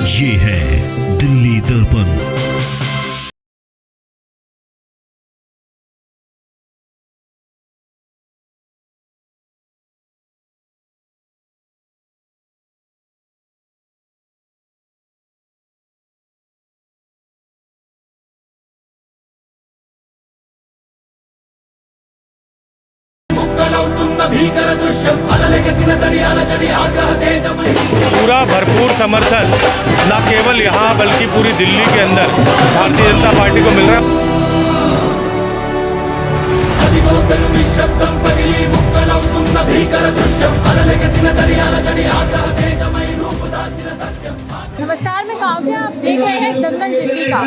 ये है दिल्ली दर्पण। पूरा भरपूर समर्थन न केवल यहाँ बल्कि पूरी दिल्ली के अंदर भारतीय जनता पार्टी को मिल रहा है। नमस्कार, मैं काव्या। आप देख रहे हैं दंगल दिल्ली का।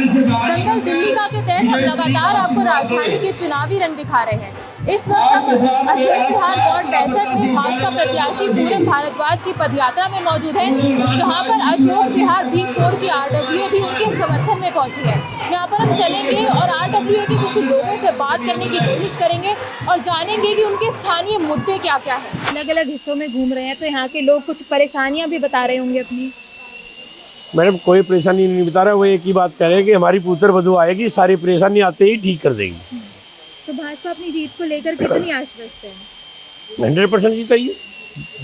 दंगल दिल्ली का के तहत हम लगातार आपको राजधानी के चुनावी रंग दिखा रहे हैं। इस वक्त हम अशोक विहार वार्ड 62 में भाजपा प्रत्याशी पूरम भारद्वाज की पदयात्रा में मौजूद हैं, जहां पर अशोक विहार B4 की RWA भी उनके समर्थन में पहुंची है। यहां पर हम चलेंगे और RWA के कुछ लोगों से बात करने की कोशिश करेंगे और जानेंगे कि उनके स्थानीय मुद्दे क्या क्या हैं। अलग अलग हिस्सों में घूम रहे हैं तो यहाँ के लोग कुछ परेशानियाँ भी बता रहे होंगे अपनी। मैडम कोई परेशानी नहीं बता रहा, वो एक ही बात कह रहे हैं कि हमारी पुत्र वधू आएगी, सारी परेशानी आते ही ठीक कर देगी। तो भाजपा अपनी जीत को लेकर कितनी आश्वस्त है? 100% जीत है।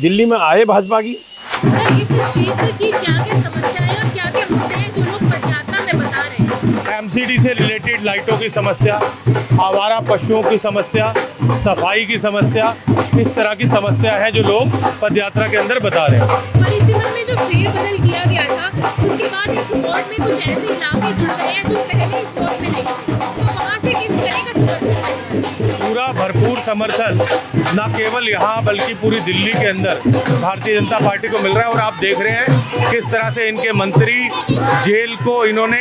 दिल्ली में आए भाजपा की। सर, इस क्षेत्र की क्या-क्या समस्याएं और क्या-क्या मुद्दे हैं जो लोग पदयात्रा में बता रहे हैं? MCD से रिलेटेड लाइटों की समस्या, आवारा पशुओं की समस्या, सफाई की समस्या, इस तरह की समस्या है जो लोग पदयात्रा के अंदर बता रहे हैं। परिसीमन में जो फेरबदल किया गया था, उसके बाद इस वार्ड में कुछ ऐसे इलाके जुड़ गए हैं जो पहले इस वार्ड में नहीं थे, तो वहाँ से किस तरह का समर्थन मिल रहा है? पूरा भरपूर समर्थन न केवल यहाँ बल्कि पूरी दिल्ली के अंदर भारतीय जनता पार्टी को मिल रहा है। और आप देख रहे हैं किस तरह से इनके मंत्री जेल को इन्होंने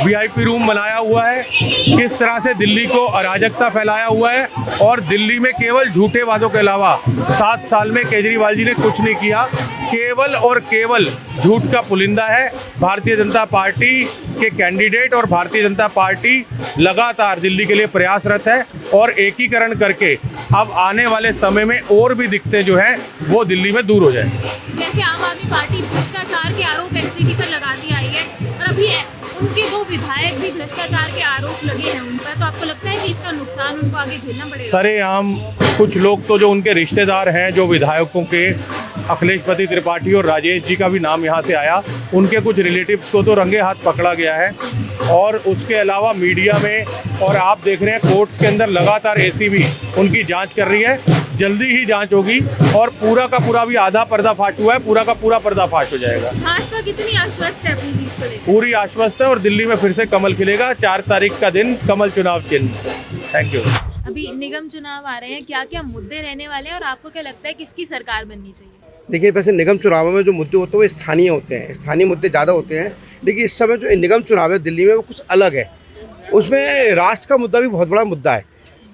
VIP रूम बनाया हुआ है, किस तरह से दिल्ली को अराजकता फैलाया हुआ है। और दिल्ली में केवल झूठे वादों के अलावा 7 साल में केजरीवाल जी ने कुछ नहीं किया, केवल और केवल झूठ का पुलिंदा है भारतीय जनता पार्टी के कैंडिडेट। और भारतीय जनता पार्टी लगातार दिल्ली के लिए प्रयासरत है और एकीकरण करके अब आने वाले समय में और भी दिक्कतें जो हैं वो दिल्ली में दूर हो जाए। जैसे आम आदमी पार्टी भ्रष्टाचार के आरोप MCD पर लगाती आई है और अभी उनके 2 विधायक भी भ्रष्टाचार के आरोप लगे हैं उन पर, तो आपको लगता है कि इसका नुकसान उनको आगे झेलना पड़ेगा? सरेआम कुछ लोग तो जो उनके रिश्तेदार हैं, जो विधायकों के अखिलेशपति त्रिपाठी और राजेश जी का भी नाम यहाँ से आया, उनके कुछ रिलेटिव्स को तो रंगे हाथ पकड़ा गया है। और उसके अलावा मीडिया में और आप देख रहे हैं कोर्ट्स के अंदर लगातार ACB उनकी जांच कर रही है। जल्दी ही जांच होगी और पूरा का पूरा भी आधा पर्दाफाश हुआ है, पूरा का पूरा पर्दाफाश हो जाएगा। भाजपा कितनी आश्वस्त है अपनी जीत को लेकर? पूरी आश्वस्त है और दिल्ली में फिर से कमल खिलेगा। 4 तारीख का दिन कमल चुनाव चिन्ह। Thank you. अभी निगम चुनाव आ रहे हैं, क्या क्या मुद्दे रहने वाले हैं और आपको क्या लगता है किसकी सरकार बननी चाहिए? देखिए, वैसे निगम चुनावों में जो मुद्दे होते हैं वो स्थानीय होते हैं, स्थानीय मुद्दे ज़्यादा होते हैं। लेकिन इस समय जो निगम चुनाव है दिल्ली में वो कुछ अलग है। उसमें राष्ट्र का मुद्दा भी बहुत बड़ा मुद्दा है,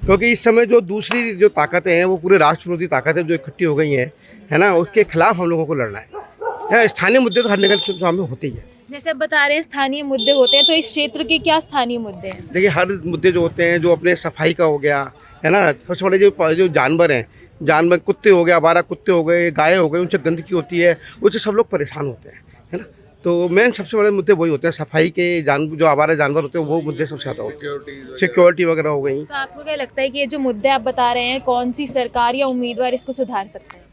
क्योंकि इस समय जो दूसरी जो ताकतें हैं वो पूरे राष्ट्र विरोधी ताकतें जो इकट्ठी हो गई हैं, है ना, उसके खिलाफ हम लोगों को लड़ना है। स्थानीय मुद्दे तो हर निगम चुनाव में होते ही हैं। जैसे आप बता रहे हैं स्थानीय मुद्दे होते हैं, तो इस क्षेत्र के क्या स्थानीय मुद्दे हैं? देखिए, हर मुद्दे जो होते हैं, जो अपने सफाई का हो गया, है ना, सबसे बड़े जो जानवर हैं, जानवर कुत्ते हो गए, आवारा कुत्ते हो गए, गाय हो गए, उनसे गंदगी होती है, उससे सब लोग परेशान होते हैं, है ना। तो मेन सबसे बड़े मुद्दे वही होते हैं, सफाई के जो आवारा जानवर होते हैं वो मुद्दे सबसे ज़्यादा होते हैं। सिक्योरिटी वगैरह हो गई। तो आपको क्या लगता है कि ये जो मुद्दे आप बता रहे हैं, कौन सी सरकार या उम्मीदवार इसको सुधार सकते हैं?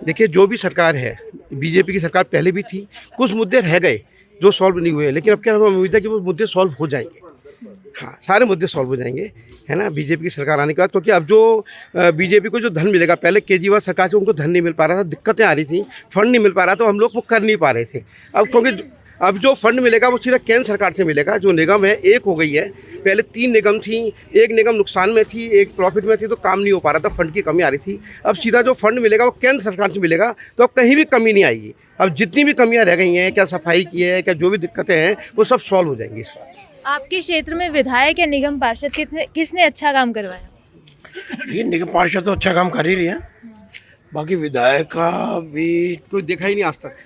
देखिए, जो भी सरकार है, BJP की सरकार पहले भी थी, कुछ मुद्दे रह गए जो सॉल्व नहीं हुए, लेकिन अब क्या हमें उम्मीद है कि वो मुद्दे सॉल्व हो जाएंगे। हाँ, सारे मुद्दे सॉल्व हो जाएंगे, है ना, BJP की सरकार आने के बाद। क्योंकि अब जो BJP को जो धन मिलेगा, पहले केजरीवाल सरकार से उनको धन नहीं मिल पा रहा था, दिक्कतें आ रही थी, फंड नहीं मिल पा रहा, तो हम लोग वो कर नहीं पा रहे थे। अब क्योंकि अब जो फंड मिलेगा वो सीधा केंद्र सरकार से मिलेगा। जो निगम है एक हो गई है, पहले 3 निगम थी, एक निगम नुकसान में थी, एक प्रॉफिट में थी, तो काम नहीं हो पा रहा था, फंड की कमी आ रही थी। अब सीधा जो फंड मिलेगा वो केंद्र सरकार से मिलेगा, तो अब कहीं भी कमी नहीं आएगी। अब जितनी भी कमियाँ रह गई हैं, क्या सफाई की है, क्या जो भी दिक्कतें हैं, वो सब सॉल्व हो जाएंगी इस बार। आपके क्षेत्र में विधायक या निगम पार्षद किसने अच्छा काम करवाया? ये निगम पार्षद तो अच्छा काम कर ही रही है, बाकी विधायक का भी कोई देखा ही नहीं आज तक।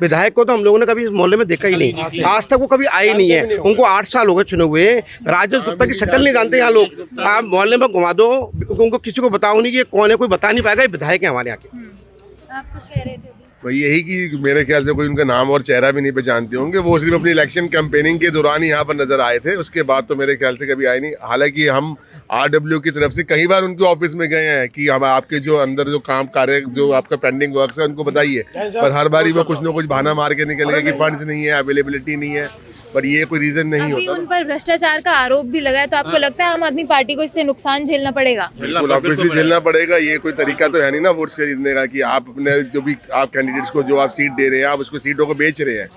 विधायक को तो हम लोगों ने कभी इस मोहल्ले में देखा ही नहीं, आज तक वो कभी आए ही नहीं है। उनको 8 साल हो गए चुने हुए। राजेश गुप्ता की शक्ल नहीं जानते यहाँ लोग। आप मोहल्ले में घुमा दो, उनको किसी को बताओ नहीं कि ये कौन है, कोई बता नहीं पाएगा ये विधायक है हमारे यहाँ के। आप कुछ कह रहे थे अभी? तो यही कि मेरे ख्याल से कोई उनका नाम और चेहरा भी नहीं पहचानते होंगे। वो सिर्फ अपनी इलेक्शन कैंपेनिंग के दौरान ही यहाँ पर नजर आए थे, उसके बाद तो मेरे ख्याल से कभी आए नहीं। हालांकि हम RW की तरफ से कई बार उनके ऑफिस में गए हैं कि हम आपके जो अंदर जो काम कार्य जो आपका पेंडिंग वर्क है उनको बताइए, पर हर बारी वो कुछ ना कुछ बहाना मार के निकलेगा कि फंड्स नहीं है, अवेलेबिलिटी नहीं है, पर ये कोई रीजन नहीं अभी होता। उन पर भ्रष्टाचार का आरोप भी लगा है, तो आपको लगता है आम आदमी पार्टी को इससे नुकसान झेलना पड़ेगा? बिल्कुल ऑब्वियसली झेलना पड़ेगा। ये कोई तरीका तो है नहीं ना वोट्स खरीदने का कि आप अपने जो भी आप कैंडिडेट्स को जो आप सीट दे रहे हैं आप उसको सीटों को बेच रहे हैं।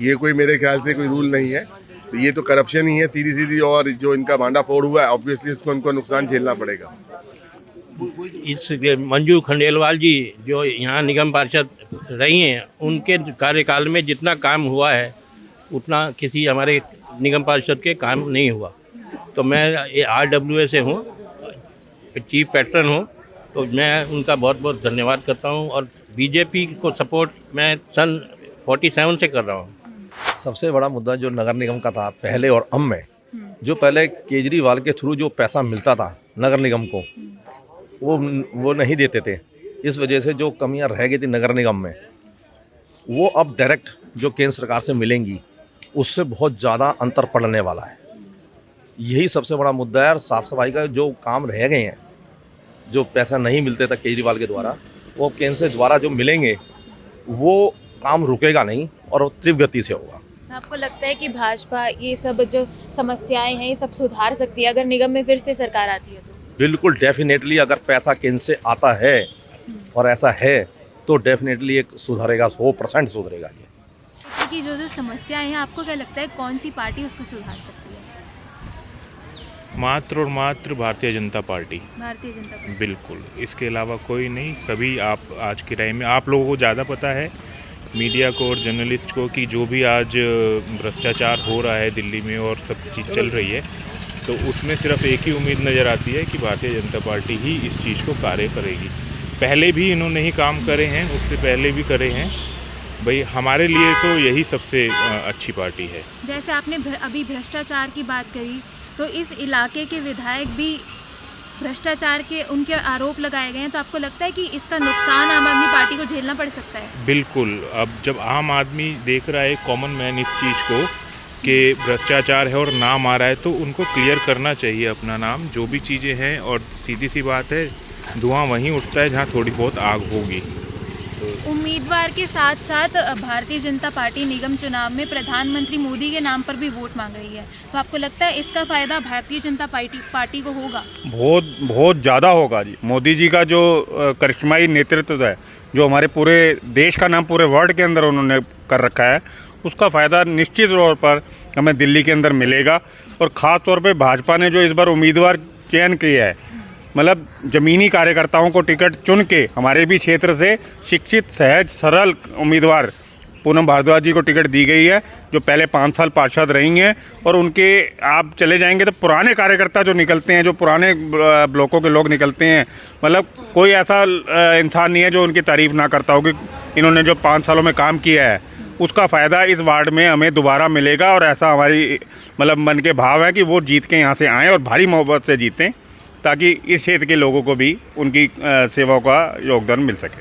ये कोई मेरे ख्याल से कोई रूल नहीं है, तो ये तो करप्शन ही है सीधी सीधी, और जो इनका भांडा फोड़ हुआ है ऑब्वियसली इसको उनको नुकसान झेलना पड़ेगा। इस मंजू खंडेलवाल जी जो यहाँ निगम पार्षद रही हैं, उनके कार्यकाल में जितना काम हुआ है उतना किसी हमारे निगम पार्षद के काम नहीं हुआ। तो मैं RWA से हूँ, चीफ पैट्रन हूँ, तो मैं उनका बहुत बहुत धन्यवाद करता हूँ। और BJP को सपोर्ट मैं सन 47 से कर रहा हूँ। सबसे बड़ा मुद्दा जो नगर निगम का था पहले और अब में, जो पहले केजरीवाल के थ्रू जो पैसा मिलता था नगर निगम को, वो नहीं देते थे। इस वजह से जो कमियां रह गई थी नगर निगम में, वो अब डायरेक्ट जो केंद्र सरकार से मिलेंगी उससे बहुत ज़्यादा अंतर पड़ने वाला है। यही सबसे बड़ा मुद्दा है। और साफ़ सफाई का जो काम रह गए हैं, जो पैसा नहीं मिलते था केजरीवाल के द्वारा, वो केंद्र से द्वारा जो मिलेंगे वो काम रुकेगा नहीं और तीव्र गति से होगा। आपको लगता है कि भाजपा ये सब जो समस्याएं हैं ये सब सुधार सकती है अगर निगम में फिर से सरकार आती है तो? बिल्कुल डेफिनेटली, अगर पैसा केंद्र से आता है और ऐसा है तो डेफिनेटली एक सुधरेगा, 100% सुधरेगा। ये कि जो समस्याएं हैं आपको क्या लगता है कौन सी पार्टी उसको सुधार सकती है? मात्र और मात्र भारतीय जनता पार्टी। भारतीय जनता पार्टी, बिल्कुल, इसके अलावा कोई नहीं। सभी आप आज के टाइम में आप लोगों को ज़्यादा पता है, मीडिया को और जर्नलिस्ट को, कि जो भी आज भ्रष्टाचार हो रहा है दिल्ली में और सब चीज़ चल रही है, तो उसमें सिर्फ एक ही उम्मीद नज़र आती है कि भारतीय जनता पार्टी ही इस चीज़ को कार्य करेगी। पहले भी इन्होंने ही काम करे हैं, उससे पहले भी करे हैं। भाई हमारे लिए तो यही सबसे अच्छी पार्टी है। जैसे आपने अभी भ्रष्टाचार की बात करी, तो इस इलाके के विधायक भी भ्रष्टाचार के उनके आरोप लगाए गए हैं, तो आपको लगता है कि इसका नुकसान आम आदमी पार्टी को झेलना पड़ सकता है? बिल्कुल। अब जब आम आदमी देख रहा है, कॉमन मैन, इस चीज़ को कि भ्रष्टाचार है और नाम आ रहा है, तो उनको क्लियर करना चाहिए अपना नाम, जो भी चीज़ें हैं। और सीधी सी बात है, धुआं वहीं उठता है जहाँ थोड़ी बहुत आग होगी। उम्मीदवार के साथ साथ भारतीय जनता पार्टी निगम चुनाव में प्रधानमंत्री मोदी के नाम पर भी वोट मांग रही है, तो आपको लगता है इसका फ़ायदा भारतीय जनता पार्टी को होगा? बहुत ज़्यादा होगा जी। मोदी जी का जो करिश्माई नेतृत्व है, जो हमारे पूरे देश का नाम पूरे वर्ल्ड के अंदर उन्होंने कर रखा है, उसका फ़ायदा निश्चित तौर पर हमें दिल्ली के अंदर मिलेगा। और ख़ास तौर पे भाजपा ने जो इस बार उम्मीदवार चयन किया है, मतलब ज़मीनी कार्यकर्ताओं को टिकट चुन के हमारे भी क्षेत्र से शिक्षित, सहज, सरल उम्मीदवार पूनम भारद्वाज जी को टिकट दी गई है, जो पहले 5 साल पार्षद रही हैं। और उनके आप चले जाएंगे तो पुराने कार्यकर्ता जो निकलते हैं, जो पुराने ब्लॉकों के लोग निकलते हैं, मतलब कोई ऐसा इंसान नहीं है जो उनकी तारीफ़ ना करता हो कि इन्होंने जो 5 सालों में काम किया है, उसका फ़ायदा इस वार्ड में हमें दोबारा मिलेगा। और ऐसा हमारी मतलब मन के भाव है कि वो जीत के यहाँ से आएँ और भारी मोहब्बत से जीतें, ताकि इस क्षेत्र के लोगों को भी उनकी सेवाओं का योगदान मिल सके।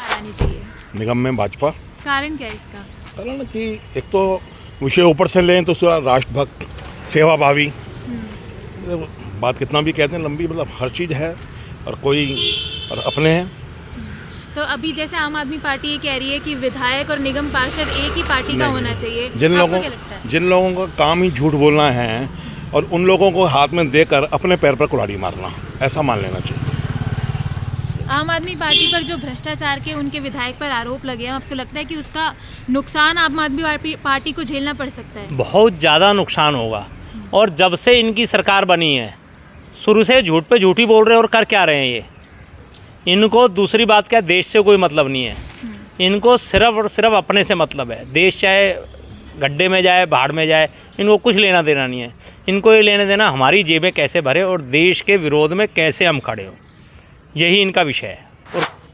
आनी चाहिए निगम में भाजपा। कारण क्या है इसका? कारण कि एक तो विषय ऊपर से लें तो थोड़ा राष्ट्रभक्त, सेवाभावी, बात कितना भी कहते हैं लंबी, मतलब हर चीज़ है और कोई और अपने हैं। तो अभी जैसे आम आदमी पार्टी ये कह रही है कि विधायक और निगम पार्षद एक ही पार्टी का होना चाहिए, जिन लोगों का काम ही झूठ बोलना है और उन लोगों को हाथ में देकर अपने पैर पर कुल्हाड़ी मारना, ऐसा मान लेना चाहिए। आम आदमी पार्टी पर जो भ्रष्टाचार के उनके विधायक पर आरोप लगे हैं, आपको लगता है कि उसका नुकसान आम आदमी पार्टी को झेलना पड़ सकता है? बहुत ज़्यादा नुकसान होगा। और जब से इनकी सरकार बनी है, शुरू से झूठ पे झूठी बोल रहे हैं और कर क्या रहे हैं ये। इनको दूसरी बात क्या, देश से कोई मतलब नहीं है। इनको सिर्फ और सिर्फ अपने से मतलब है। देश चाहे गड्ढे में जाए, भाड़ में जाए, इनको कुछ लेना देना नहीं है। इनको ये लेने देना हमारी जेबें कैसे भरे और देश के विरोध में कैसे हम खड़े हो, यही इनका विषय है।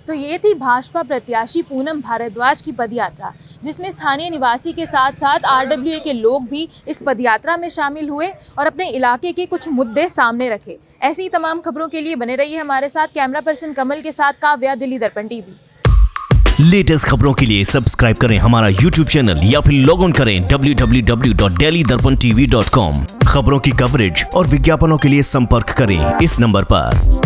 तो ये थी भाजपा प्रत्याशी पूनम भारद्वाज की पदयात्रा, जिसमें स्थानीय निवासी के साथ साथ RWA के लोग भी इस पदयात्रा में शामिल हुए और अपने इलाके के कुछ मुद्दे सामने रखे। ऐसी तमाम खबरों के लिए बने रहिए हमारे साथ। कैमरा पर्सन कमल के साथ काव्या, दिल्ली दर्पण TV। लेटेस्ट खबरों के लिए सब्सक्राइब करें हमारा YouTube चैनल या फिर लॉग ऑन करें www.delhidarpantv.com। खबरों की कवरेज और विज्ञापनों के लिए संपर्क करें इस नंबर पर।